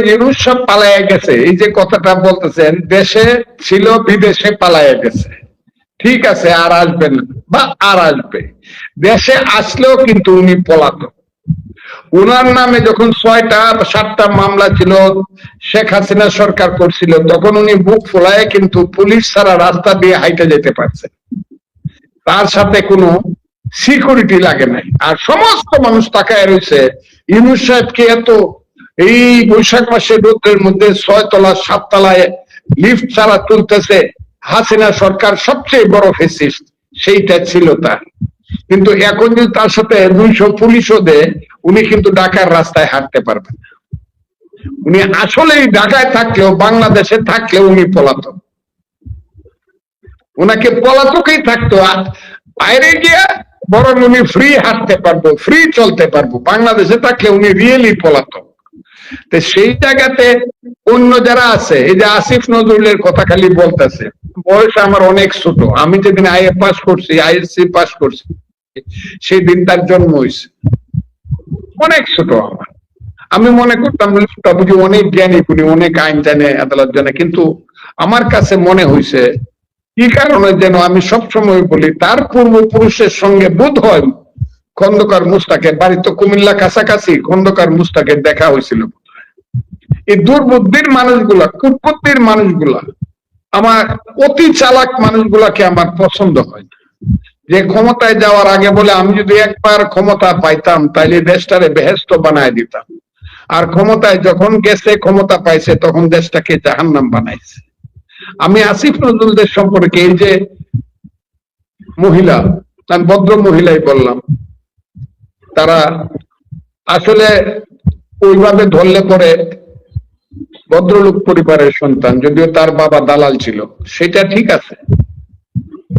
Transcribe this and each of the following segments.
ইউনুস সব পালাইয়া গেছে, এই যে কথাটা বলতেছেন, দেশে ছিল বিদেশে পালাইয়া গেছে, ঠিক আছে, আর আসবেন বা আর আসবে, দেশে আসলেও কিন্তু উনি পলাতক। উনার নামে যখন 6টা 7টা মামলা ছিল, শেখ হাসিনা সরকার করছিল, তখন উনি বুক ফোলায় কিন্তু পুলিশ ছাড়া রাস্তা দিয়ে হাইটে যেতে পারছে, তার সাথে কোনো সিকিউরিটি লাগে নাই। আর সমস্ত মানুষ তাকায় রয়েছে ইউনুস সাহেবকে এত এই বৈশাখ মাসের রোদের মধ্যে 6 তলা 7 তলায় লিফট ছাড়া তুলতেছে। হাসিনা সরকার সবচেয়ে বড় ফেসিস্ট, সেইটা ছিল তার। কিন্তু এখন যদি তার সাথে 200 পুলিশও দেয়, উনি কিন্তু ঢাকার রাস্তায় হাঁটতে পারবেন না। উনি আসলেই ঢাকায় থাকলেও, বাংলাদেশে থাকলেও উনি পলাতক, ওনাকে পলাতকই থাকতো। বাইরে গিয়া বরং উনি ফ্রি হাঁটতে পারবো, ফ্রি চলতে পারবো, বাংলাদেশে থাকলে উনি রিয়েলি পলাতক। তো সেই জায়গাতে অন্য যারা আছে, এই যে আসিফ নজরুলের কথা খালি বলতেছে, বয়স আমার অনেক ছোট, আমি যেদিন আইএ পাস করছি, আইএসসি পাস করছি, সেই দিন তার জন্ম হয়েছে, অনেক ছোট আমার। আমি মনে করতাম বুঝি অনেক জ্ঞানী, উনি অনেক আইন জানে, আদালত জানে, কিন্তু আমার কাছে মনে হয়েছে কি কারণে যেন আমি সবসময় বলি, তার পূর্বপুরুষের সঙ্গে বোধ হয় খন্দকার মুস্তাকের বাড়ি তো কুমিল্লা কাছাকাছি, খন্দকার মুস্তাকের দেখা হয়েছিল। এই দুর্বুদ্ধির মানুষগুলা, কুটবুদ্ধির মানুষগুলা, আমার অতি চালাক মানুষগুলাকে আমার পছন্দ হয় না। যে ক্ষমতায় যাওয়ার আগে বলে আমি যদি একবার ক্ষমতা পাইতাম তাইলে দেশটারে বেহেশত বানায় দিতাম, আর ক্ষমতায় যখন গেছে, ক্ষমতা পাইছে, তখন দেশটাকে জাহান্নাম বানাইছে। আমি আসিফ নজরুলদের সম্পর্কে, এই যে মহিলা, আমি ভদ্র মহিলাই বললাম, তারা আসলে ওইভাবে ধরলে পরে ভদ্রলোক পরিবারের সন্তান, যদিও তার বাবা দালাল ছিল, সেটা ঠিক আছে,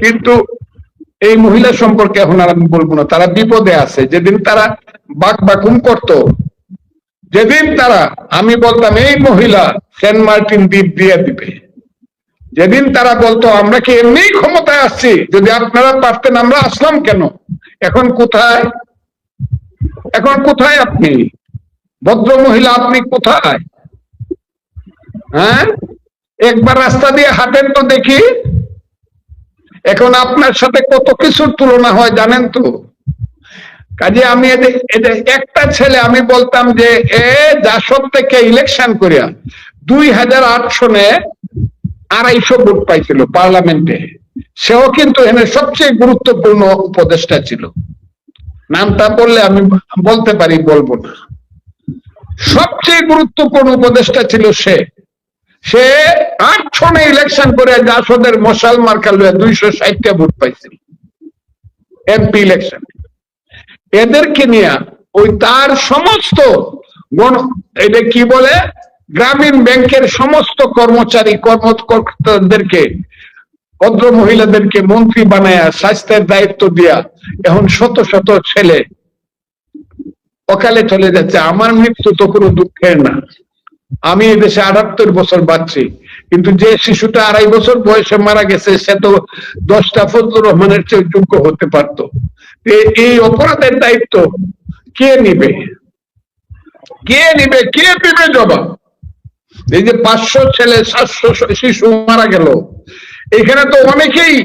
কিন্তু এই মহিলা সম্পর্কে এখন আর আমি বলবো না। তারা বিপদে আছে। যেদিন তারা বাকবাকুম করত, যেদিন তারা, আমি বলতাম এই মহিলা সেন্ট মার্টিন দ্বীপ দিয়ে দিবে, যেদিন তারা বলতো আমরা কি এমনি ক্ষমতায় আসছি, যদি আপনারা পারতেন আমরা আসলাম কেন, এখন কোথায়, এখন কোথায় আপনি ভদ্র মহিলা, আপনি কোথায়? হ্যাঁ, একবার রাস্তা দিয়ে হাঁটেন তো দেখি, এখন আপনার সাথে কত কিছুর তুলনা হয় জানেন তো। কাজে আমি একটা ছেলে, আমি বলতাম যে জাসদ থেকে ইলেকশন করিয়া 2008 সনে 250 ভোট পাইছিল পার্লামেন্টে, সেও কিন্তু এখানে সবচেয়ে গুরুত্বপূর্ণ উপদেষ্টা ছিল। নামটা বললে আমি বলতে পারি, বলবো না। সবচেয়ে গুরুত্বপূর্ণ উপদেষ্টা ছিল সে। সে 8 সনে ইলেকশন করে জাসদের মশাল মার্কা লইয়া 260টা ভোট পাইছিল এমপি ইলেকশন। এদেরকে নিয়ে ওই তার সমস্ত এটা কি বলে, গ্রামীণ ব্যাংকের সমস্ত কর্মচারী কর্মকর্তাদেরকে, ভদ্র মহিলাদেরকে মন্ত্রী বানায়া স্বাস্থ্যের দায়িত্ব দিয়া এখন শত শত ছেলে অকালে চলে যাচ্ছে। আমার মৃত্যু তো কোনো দুঃখের না, আমি এই দেশে 78 বছর বাঁচছি, কিন্তু যে শিশুটা 2.5 বছর বয়সে মারা গেছে, সে তো 10টা ফজলুর রহমানের চেয়ে যোগ্য হতে পারত। এই অপরাধের দায়িত্ব কে নিবে, কে নিবে, কে দিবে জবাব? এই যে 500 ছেলে 700 শিশু মারা গেল, এখানে তো অনেকেই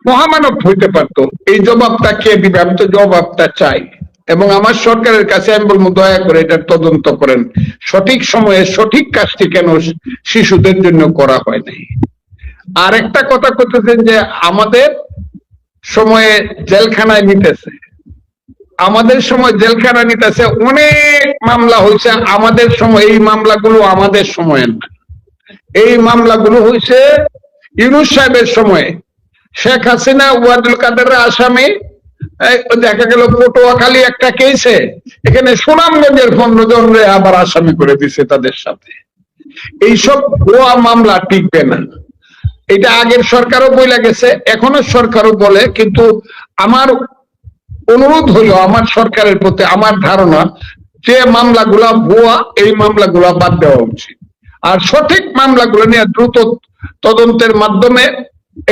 মহামানব হইতে পারত, এই জবাবটা কে দিবে? আমি তো জবাবটা চাই, এবং আমার সরকারের কাছে আমি বলবো দয়া করে এটা তদন্ত করেন, সঠিক সময়ে সঠিক কাজটি কেন শিশুদের জন্য করা হয় নাই। আর একটা কথা করতেছেন যে আমাদের সময়ে জেলখানায় নিতেছে, আমাদের সময় জেলখানা নিতেছে, অনেক মামলা হয়েছে আমাদের সময়, এই মামলাগুলো আমাদের সময় না, এই মামলাগুলো হয়েছে ইউনুস সাহেবের সময়ে। শেখ হাসিনা ওয়াদুল কাদেরের আসামি, দেখা গেল পটুয়াখালী একটা কেসে এখানে সুনামগঞ্জের 15 জনরে আবার আসামি করে দিছে তাদের সাথে। এইসব ভুয়া মামলা টিকবে না, এটা আগের সরকারও বলে গেছে, এখনো সরকারও বলে, কিন্তু আমার অনুরোধ হলো আমার সরকারের প্রতি, আমার ধারণা যে মামলাগুলা ভুয়া, এই মামলাগুলা বাদ দেওয়া উচিত, আর সঠিক মামলাগুলো নিয়ে দ্রুত তদন্তের মাধ্যমে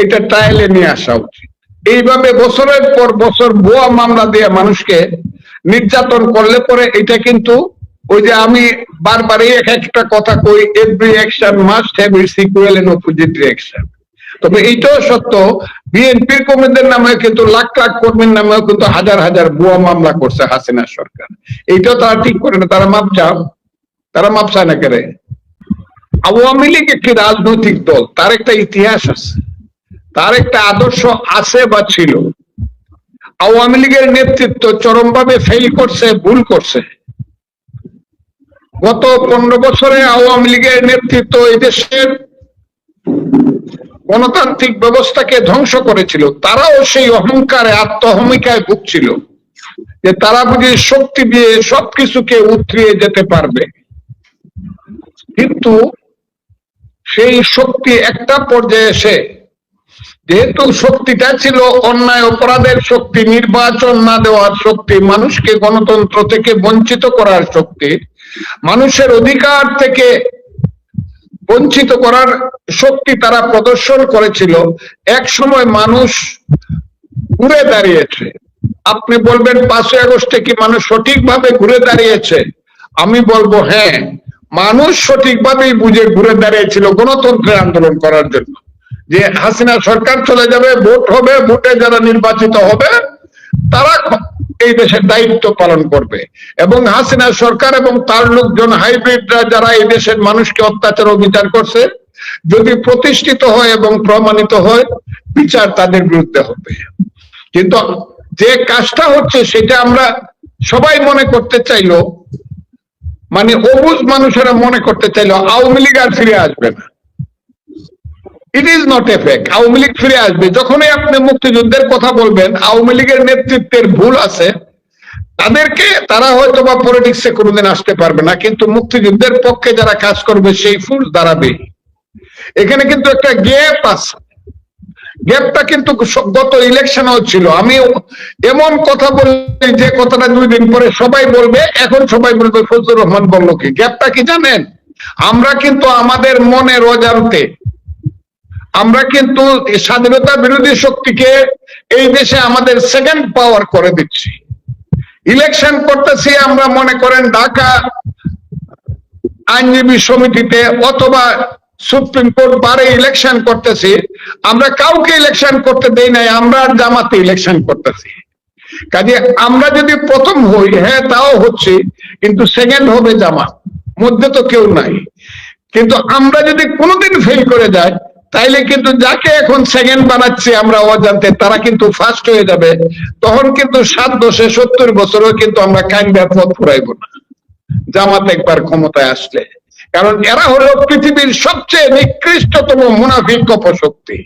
এটা ট্রায়ালে নিয়ে আসা উচিত। এইভাবে বছরের পর বছর ভুয়া মামলা দিয়ে মানুষকে নির্যাতন করলে পরে এটা কিন্তু ওই যে আমি বারবার এই একটা কথা কই, every action must have its equal and opposite reaction. তবে এইটাও সত্য, বিএনপির কর্মীদের নামে কিন্তু লাখ লাখ কর্মীর নামেও কিন্তু হাজার হাজার ভুয়া মামলা করছে হাসিনা সরকার। এইটাও তারা ঠিক করে না, তারা মাপ চাও, তারা মাপ চায় না কেন? আওয়ামী লীগ একটি রাজনৈতিক দল, তার একটা ইতিহাস আছে, তার একটা আদর্শ আছে বা ছিল। আওয়ামী লীগের নেতৃত্ব চরমভাবে ফেল করছে, ভুল করছে। গত 15 বছরে আওয়ামী লীগের নেতৃত্ব এই দেশের গণতান্ত্রিক ব্যবস্থাকে ধ্বংস করেছিল। তারাও সেই অহংকারে, আত্মহমিকায় ভুগছিল যে তারা বুঝি শক্তি দিয়ে সবকিছুকে উতরিয়ে যেতে পারবে। কিন্তু সেই শক্তি একটা পর্যায়ে এসে, যেহেতু শক্তিটা ছিল অন্যায় অপরাধের শক্তি, নির্বাচন না দেওয়ার শক্তি, মানুষকে গণতন্ত্র থেকে বঞ্চিত করার শক্তি, মানুষের অধিকার থেকে বঞ্চিত করার শক্তি তারা প্রদর্শন করেছিল। এক সময় মানুষ ঘুরে দাঁড়িয়েছে। আপনি বলবেন 5ই আগস্টে কি মানুষ সঠিকভাবে ঘুরে দাঁড়িয়েছে? আমি বলবো হ্যাঁ, মানুষ সঠিকভাবেই বুঝে ঘুরে দাঁড়িয়েছিল গণতন্ত্রের আন্দোলন করার জন্য, যে হাসিনা সরকার চলে যাবে, ভোট হবে, ভোটে যারা নির্বাচিত হবে তারা এই দেশের দায়িত্ব পালন করবে, এবং হাসিনা সরকার এবং তার লোকজন হাইব্রিডরা যারা এই দেশের মানুষকে অত্যাচার অবিচার করছে, যদি প্রতিষ্ঠিত হয় এবং প্রমাণিত হয়, বিচার তাদের বিরুদ্ধে হবে। কিন্তু যে কাজটা হচ্ছে সেটা আমরা সবাই মনে করতে চাইলো, মানে অবুঝ মানুষেরা মনে করতে চাইলো আওয়ামী লীগ আর ফিরে আসবে না। It is not a fact, Awami League ফিরে আসবে। যখনই আপনি মুক্তিযুদ্ধের কথা বলবেন, আওয়ামী লীগের নেতৃত্বের ভুল আছে, তাদেরকে, তারা হয়তো বা পলিটিক্সে কোনোদিন আসতে পারবে না, কিন্তু মুক্তিযুদ্ধের পক্ষে যারা কাজ করবে সেই ফুল দাঁড়াবে। এখানে কিন্তু একটা গ্যাপ আছে, গ্যাপটা কিন্তু গত ইলেকশনেও ছিল। আমি এমন কথা বলি যে কথাটা 2 দিন পরে সবাই বলবে, এখন সবাই বলবে ফজলুর রহমান বললো কি। গ্যাপটা কি জানেন? আমরা কিন্তু আমাদের মনের অজান্তে আমরা কিন্তু স্বাধীনতা বিরোধী শক্তিকে এই দেশে আমাদের সেকেন্ড পাওয়ার করে দিচ্ছি। ইলেকশন করতেছি আমরা, মনে করেন ঢাকা আইনজীবী সমিতিতে অথবা সুপ্রিম কোর্ট বারে ইলেকশন করতেছি, আমরা কাউকে ইলেকশন করতে দেই নাই, আমরা জামাতে ইলেকশন করতেছি। কাজে আমরা যদি প্রথম হই, হ্যাঁ তাও হচ্ছে, কিন্তু সেকেন্ড হবে জামাত, মধ্যে তো কেউ নাই। কিন্তু আমরা যদি কোনোদিন ফেল করে যাই, তাইলে কিন্তু যাকে এখন সেকেন্ড বানাচ্ছি আমরা অজান্তে, তারা কিন্তু ফার্স্ট হয়ে যাবে। তখন কিন্তু 7 দশে 70 বছরও কিন্তু আমরা কাইন্ডার পথ ফুরাইব না জামাত একবার ক্ষমতায় আসলে। কারণ এরা হলো পৃথিবীর সবচেয়ে নিকৃষ্টতম মুনাফিক অপশক্তি।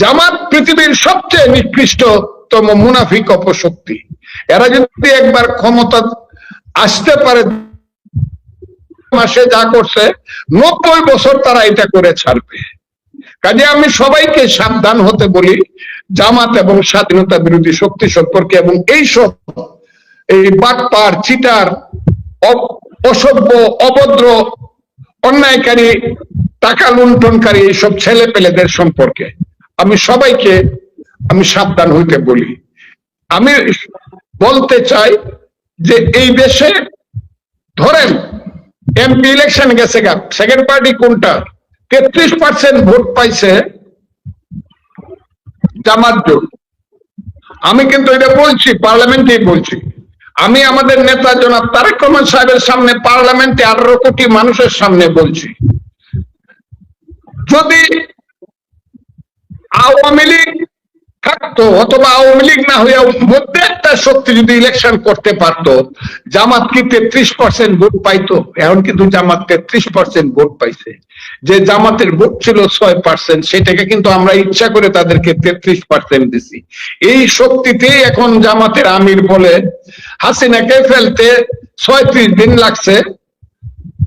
জামাত পৃথিবীর সবচেয়ে নিকৃষ্টতম মুনাফিক অপশক্তি। এরা যদি একবার ক্ষমতা আসতে পারে, মাসে যা করছে 90 বছর তারা এটা করে ছাড়বে। কাজে আমি সবাইকে সাবধান হতে বলি জামাত এবং স্বাধীনতা বিরোধী শক্তি সম্পর্কে, এবং এইসব এই বাটপার, চিটার, অসভ্য, অভদ্র, অন্যায়কারী, টাকা লুণ্ঠনকারী এইসব ছেলে পেলেদের সম্পর্কে আমি সবাইকে সাবধান হইতে বলি। আমি বলতে চাই যে এই দেশে ধরেন এমপি ইলেকশন গেছে গা, সেকেন্ড পার্টি কোনটা? 33% ভোট পাইছে জামাত জোট। আমি কিন্তু এটা বলছি, পার্লামেন্টেই বলছি। আমি আমাদের নেতা জনাব তারেক রহমান সাহেবের সামনে, পার্লামেন্টে 18 কোটি মানুষের সামনে বলছি, যদি আওয়ামী লীগ থাকতো অথবা আওয়ামী লীগ না হইয়া মধ্যে একটা শক্তি যদি ইলেকশন করতে পারতো, জামাত কি 33% ভোট পাইতো? এখন কিন্তু জামাত 33% ভোট পাইছে। যে জামাতের ভোট ছিল 6%, সেটাকে কিন্তু আমরা ইচ্ছা করে তাদেরকে 33% দিছি। এই শক্তিতেই এখন জামাতের আমির বলে হাসিনাকে ফেলতে 36 দিন লাগছে,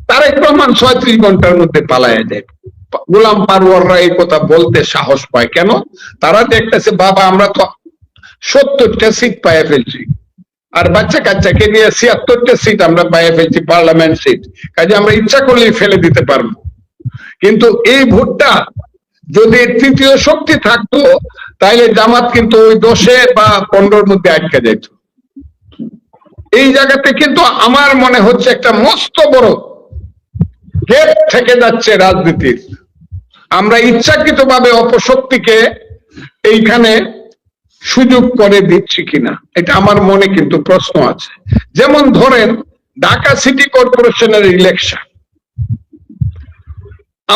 তারেক রহমান 36 ঘন্টার মধ্যে পালায়া যায়। গোলাম পারওয়াররা এই কথা বলতে সাহস পায় কেন? তারা দেখতেছে বাবা আমরা তো 70টা সিট পাইয়া ফেলছি, আর বাচ্চা কাচ্চাকে নিয়ে 76টা সিট আমরা পাইয়া ফেলছি, পার্লামেন্ট সিট। কাজে আমরা ইচ্ছা করলেই ফেলে দিতে পারবো। কিন্তু এই ভোটটা যদি তৃতীয় শক্তি থাকতো, তাইলে জামাত কিন্তু ওই 10 বা 15-র মধ্যে আটকে যেত। এই জায়গাতে কিন্তু আমার মনে হচ্ছে একটা মস্ত বড় গেপ থেকে যাচ্ছে রাজনীতির। আমরা ইচ্ছাকৃতভাবে অপশক্তিকে এইখানে সুযোগ করে দিচ্ছি কিনা, এটা আমার মনে কিন্তু প্রশ্ন আছে। যেমন ধরেন ঢাকা সিটি কর্পোরেশনের ইলেকশন,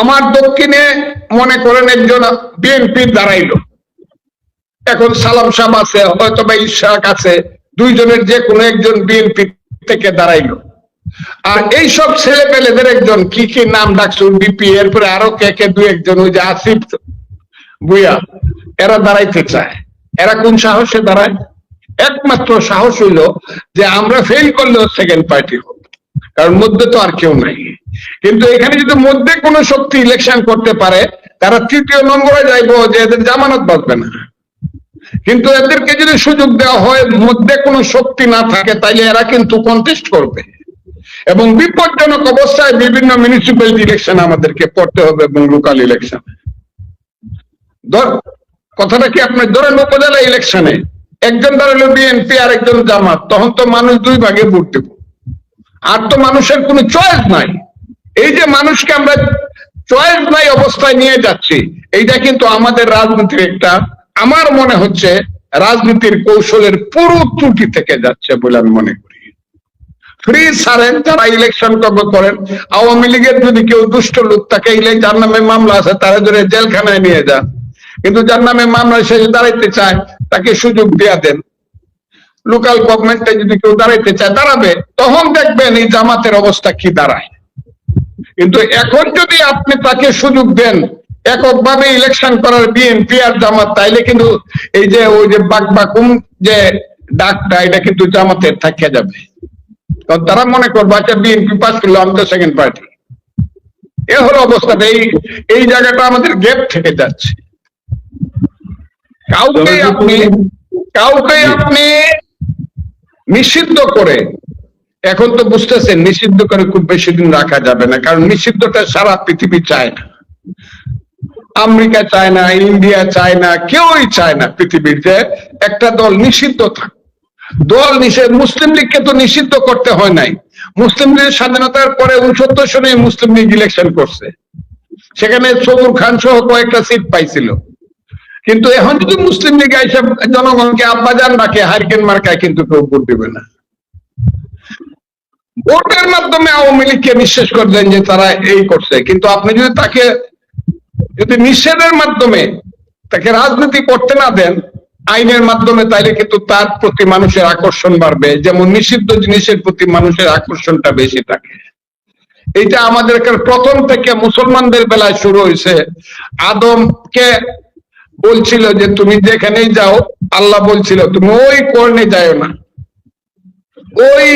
আমার দক্ষিণে মনে করেন একজন বিএনপির দাঁড়াইলো, এখন সালাম সাহেব আছে, হয়তো বা ইশাক আছে, দুইজনের যে কোনো একজন বিএনপি থেকে দাঁড়াইলো। আর এইসব ছেলে পেলেদের একজন কি কি নাম ডাকছে বিপি, এরপরে আরো কে কে দু একজন, ওই যে আসিফ বুয়া, এরা দাঁড়াইতে চায়। এরা কোন সাহসে দাঁড়ায়? একমাত্র সাহস হইল যে আমরা ফেল করলেও সেকেন্ড পার্টি হোক, কারণ মধ্যে তো আর কেউ নাই। কিন্তু এখানে যদি মধ্যে কোনো শক্তি ইলেকশন করতে পারে, তারা তৃতীয় নম্বরে যাইবো যে এদের জামানত বাঁচবে না। কিন্তু এদেরকে যদি সুযোগ দেওয়া হয়, মধ্যে কোনো শক্তি না থাকে, তাইলে এরা কিন্তু কন্টেস্ট করবে এবং বিপজ্জনক অবস্থায় বিভিন্ন মিউনিসিপ্যালিটি ইলেকশন আমাদেরকে করতে হবে এবং লোকাল ইলেকশন। কথাটা কি আপনার ধরেন উপজেলা ইলেকশনে একজন দাঁড়ালো বিএনপি আর একজন জামাত, তখন তো মানুষ দুই ভাগে ভোট দেব, আর তো মানুষের কোনো চয়েস নাই। এই যে মানুষকে আমরা চয়েস নাই অবস্থায় নিয়ে যাচ্ছি, এইটা কিন্তু আমাদের রাজনীতির একটা, আমার মনে হচ্ছে রাজনীতির কৌশলের পুরো ত্রুটি থেকে যাচ্ছে বলে আমি মনে করি। ফ্রি ছাড়েন, যারা ইলেকশন করেন, আওয়ামী লীগের যদি কেউ দুষ্ট লোক থাকে, যার নামে মামলা আছে তারা ধরে জেলখানায় নিয়ে যান, কিন্তু যার নামে মামলা সে দাঁড়াইতে চায় তাকে সুযোগ দেয়া দেন। লোকাল গভর্নমেন্টে যদি কেউ দাঁড়াইতে চায় দাঁড়াবে, তখন দেখবেন এই জামাতের অবস্থা কি দাঁড়ায়। কিন্তু এখন যদি আপনি তাকে সুযোগ দেন এককভাবে ইলেকশন করার বিএনপি আর জামাত, তাইলে কিন্তু এই যে ওই যে বাকবাকুম যে ডাকটা, এটা কিন্তু জামাতের থাকিয়া যাবে। কারণ তারা মনে করবে আচ্ছা বিএনপি পাস করলো, আমি তো সেকেন্ড পার্টি। এ হলো অবস্থাটা। এই জায়গাটা আমাদের গ্যাপ থেকে যাচ্ছে। কাউকে আপনি নিষিদ্ধ করে, এখন তো বুঝতেছেন নিষিদ্ধ করে খুব বেশি দিন রাখা যাবে না, কারণ নিষিদ্ধটা সারা পৃথিবী চায় না। আমেরিকা চায় না, ইন্ডিয়া চায় না, কেউই চায় না পৃথিবীর যে একটা দল নিষিদ্ধ থাক। দল নিষেধ, মুসলিম লীগকে তো নিষিদ্ধ করতে হয় নাই। মুসলিম লীগের স্বাধীনতার পরে 69 সনে মুসলিম লীগ ইলেকশন করছে, সেখানে সবুর খান সহ কয়েকটা সিট পাইছিল। কিন্তু এখন যদি মুসলিম লীগ এসে জনগণকে আব্বাজান ডাকে, হারিকেন মার্কায় কিন্তু কেউ ভোট দেবে না। ভোটের মাধ্যমে আওয়ামী লীগকে নিঃশেষ করে দেন যে তারা এই করছে, কিন্তু আপনি যদি তাকে যদি নিষেধের মাধ্যমে তাকে রাজনীতি করতে না দেন আইনের মাধ্যমে, তাইলে কিন্তু তার প্রতি মানুষের আকর্ষণ বাড়বে, যেমন নিষিদ্ধ জিনিসের প্রতি মানুষের আকর্ষণটা বেশি থাকে। এইটা আমাদের প্রথম থেকে মুসলমানদের বেলায় শুরু হয়েছে। আদমকে বলছিল যে তুমি যেখানেই যাও, আল্লাহ বলছিল তুমি ওই কর্ণে যাও না, ওই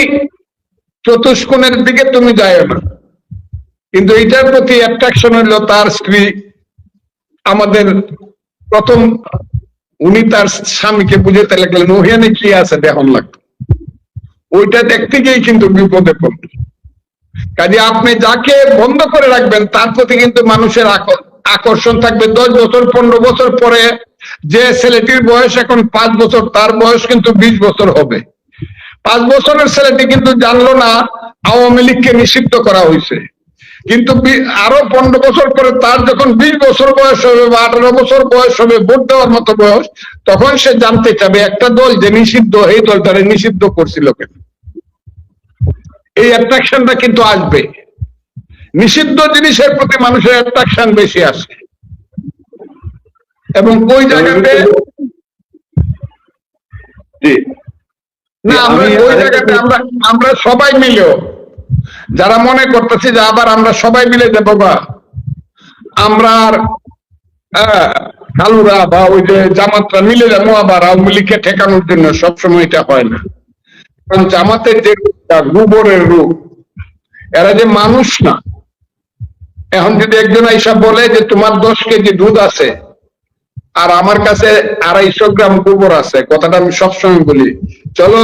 চতুষ্কোণের দিকে তুমি যাও না। কিন্তু এটার প্রতি অ্যাট্রাকশন হলো তার স্ত্রী। আমাদের প্রথম উনি তার স্বামীকে বুঝাতে লাগলেন ওখানে কি আছে দেখুন লাগতো, ওইটা দেখতে গিয়েই কিন্তু বিপদে পড়বে। কাজে আপনি যাকে বন্ধ করে রাখবেন তার প্রতি কিন্তু মানুষের আকর্ষণ থাকবে। 10 বছর 15 বছর পরে যে ছেলেটির বয়স এখন 5 বছর, তার বয়স কিন্তু 20 বছর হবে। 5 বছরের ছেলেটি কিন্তু জানলো না আওয়ামী লীগকে নিষিদ্ধ করা হয়েছে, কিন্তু আরো 15 বছর পরে তার যখন 20 বছর বয়স হবে বা 18 বছর বয়স হবে, ভোট দেওয়ার মতো বয়স, তখন সে জানতে চাবে একটা দল যে নিষিদ্ধ, এই দলটারে নিষিদ্ধ করছিল কেন। এই অ্যাট্রাকশনটা কিন্তু আসবে, নিষিদ্ধ জিনিসের প্রতি মানুষের অ্যাট্রাকশন বেশি আসে। এবং ওই জায়গাতে না, আমরা ওই জায়গাতে আমরা সবাই মিলেও যারা মনে করতেছি যে আবার আমরা সবাই মিলে যাবো বা আমরা কালুরা বা ওই যে জামাতরা মিলে যাবো আবার আওয়ামী লীগকে ঠেকানোর জন্য, সবসময় এটা হয় না। কারণ জামাতের যে গোবরের রূপ, এরা যে মানুষ না। এখন যদি একজন আইসা বলে যে তোমার 10 কেজি দুধ আছে আর আমার কাছে 250 গ্রাম গোবর আছে, কথাটা আমি সবসময় বলি চলো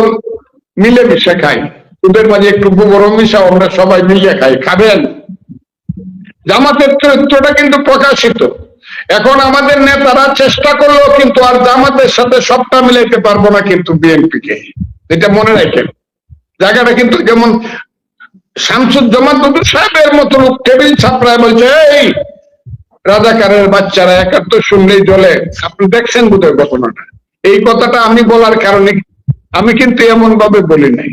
মিলেমিশে খাই, দুধের মাঝে একটু গোবর মিশাও, আমরা সবাই মিলিয়ে খাই, খাবেন? জামাতের চরিত্রটা কিন্তু প্রকাশিত। এখন আমাদের নেতারা চেষ্টা করলেও কিন্তু আর জামাতের সাথে সবটা মিলাইতে পারবো না কিন্তু বিএনপিকে, এটা মনে রাখেন। জায়গাটা কিন্তু যেমন শামসুজ্জামান দুদু সাহেবের মতো লোক টেবিল ছাপড়ায় বলছে, এই রাজাকারের বাচ্চারা একাত্তর শুনলেই জ্বলে। আপনি দেখছেন বোধহয় ঘটনাটা। এই কথাটা আমি বলার কারণে আমি কিন্তু এমন ভাবে বলি নাই।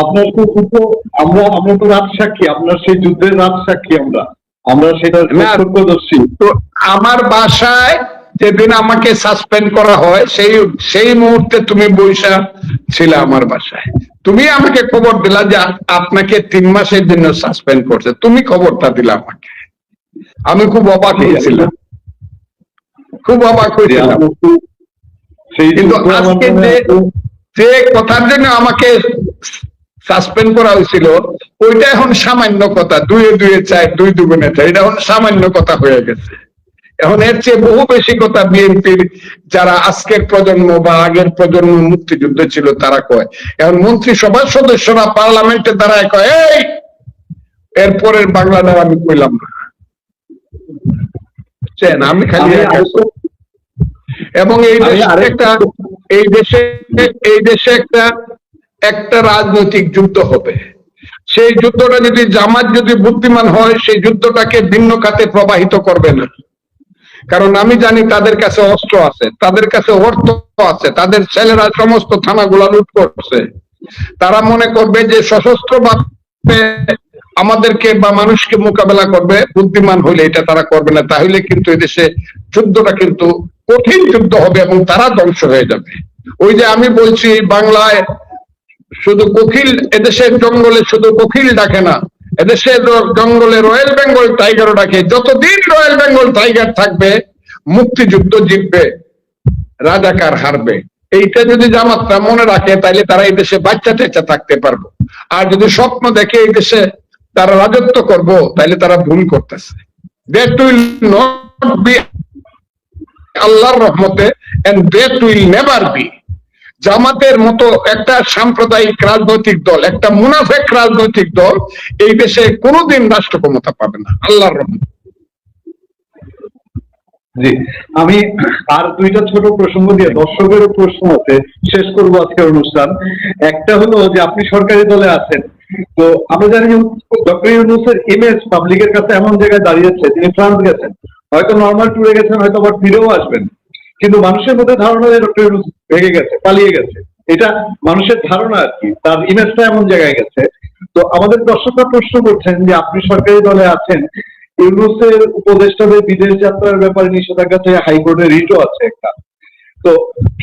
আপনার তো আমরা তো রাত সাক্ষী, আপনার সেই যুদ্ধের রাত সাক্ষী, আমরা সেটা প্রত্যক্ষদর্শী। তো আমার বাসায় যেদিন আমাকে সাসপেন্ড করা হয় সেই মুহূর্তে তুমি বৈশা ছিল আমার বাসায়। তুমি আমাকে খবর দিলা যে আপনাকে 3 মাসের জন্য সাসপেন্ড করছে, তুমি খবরটা দিলা আমাকে। আমি খুব অবাক হয়েছিলাম, খুব অবাক হয়েছিলাম। কিন্তু আজকে যে কথার জন্য আমাকে সাসপেন্ড করা হয়েছিল ওইটা এখন সামান্য কথা, 2 এ 2 4, 2 দুগুণে 4, এটা এখন সামান্য কথা হয়ে গেছে। এখন এর চেয়ে বহু বেশি কথা বিএনপির যারা আজকের প্রজন্ম বা আগের প্রজন্ম মুক্তিযুদ্ধ ছিল তারা কয়। এখন মন্ত্রিসভার সদস্যরা পার্লামেন্টে দাঁড়ায় কয়, এই এরপরের বাংলাদেশ আমি কইলাম না, আমি খালি এবং এই দেশে একটা রাজনৈতিক যুদ্ধ হবে। সেই যুদ্ধটা যদি জামাত যদি বুদ্ধিমান হয়, সেই যুদ্ধটাকে ভিন্ন খাতে প্রবাহিত করবে না। কারণ আমি জানি তাদের কাছে অস্ত্র আছে, তাদের কাছে অর্থ আছে, তাদের ছেলেরা সমস্ত থানাগুলা লুট করছে। তারা মনে করবে যে সশস্ত্র ভাবে আমাদেরকে বা মানুষকে মোকাবেলা করবে, বুদ্ধিমান হলে এটা তারা করবে না। তাহলে কিন্তু এদেশে যুদ্ধটা কিন্তু কঠিন যুদ্ধ হবে এবং তারা ধ্বংস হয়ে যাবে। ওই যে আমি বলছি, বাংলায় শুধু কোকিল, এদেশের জঙ্গলে শুধু কোকিল ডাকে না, এদেশের জঙ্গলে রয়্যাল বেঙ্গল টাইগারও ডাকে। যতদিন রয়্যাল বেঙ্গল টাইগার থাকবে মুক্তিযুদ্ধ জিতবে, রাজাকার হারবে। এইটা যদি জামাতরা মনে রাখে তাহলে তারা এই দেশে বাচ্চা টেচা থাকতে পারবো। আর যদি স্বপ্ন দেখে এই দেশে তারা রাজত্ব করব, তাহলে তারা ভুল করতেছে। দ্যাট উইল নট বি আল্লাহর রহমতে, and that will never be. জামাতের মতো একটা সাম্প্রদায়িক রাজনৈতিক দল, একটা মুনাফেক রাজনৈতিক দল এই দেশে কোনোদিন রাষ্ট্র ক্ষমতা পাবে না, আল্লাহর রহমত। জি, আমি আর 2টা ছোট প্রসঙ্গ দিয়ে দর্শকেরও প্রশ্ন আছে, শেষ করবো আজকের অনুষ্ঠান। একটা হলো যে আপনি সরকারি দলে আছেন, তো আমরা জানি যে ডক্টর ইউনূসের ইমেজ পাবলিকের কাছে এমন জায়গায় দাঁড়িয়েছে, তিনি ফ্রান্স গেছেন, হয়তো নর্মাল ট্যুরে গেছেন, হয়তো আবার ফিরেও আসবেন, কিন্তু মানুষের মধ্যে ধারণা যে ডক্টর ইউনূস ভেগে গেছে, পালিয়ে গেছে, এটা মানুষের ধারণা আর কি, তার ইমেজটা এমন জায়গায় গেছে। তো আমাদের দর্শকরা প্রশ্ন করছেন যে আপনি সরকারি দলে আছেন, ইউনূসের উপদেষ্টাদের বিদেশ যাত্রার ব্যাপারে নিষেধাজ্ঞা থেকে হাইকোর্টের রিটও আছে একটা, তো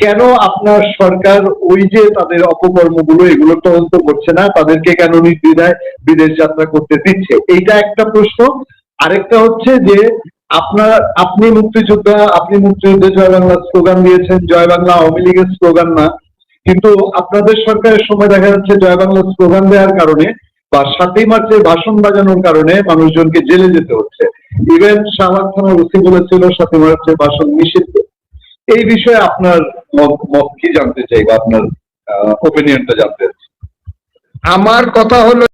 কেন আপনার সরকার ওই যে তাদের অপকর্মগুলো এগুলো তদন্ত করছে না, তাদেরকে কেন নির্দ্বিধায় বিদেশ যাত্রা করতে দিচ্ছে? এইটা একটা প্রশ্ন। আরেকটা হচ্ছে যে আপনি মুক্তিযুদ্ধে জয় বাংলা স্লোগান দিয়েছেন, জয় বাংলা আওয়ামী লীগের স্লোগান না, কিন্তু আপনাদের সরকারের সময় দেখা যাচ্ছে জয় বাংলা স্লোগান দেওয়ার কারণে বা 7ই মার্চের ভাষণ বাজানোর কারণে মানুষজনকে জেলে যেতে হচ্ছে। ইভেন শাহবাগ থানার ওসি বলেছিল 7ই মার্চের ভাষণ নিষিদ্ধ। এই বিষয়ে আপনার মত কি জানতে চাই, বা আপনার ওপিনিয়নটা জানতে চাই। আমার কথা হলো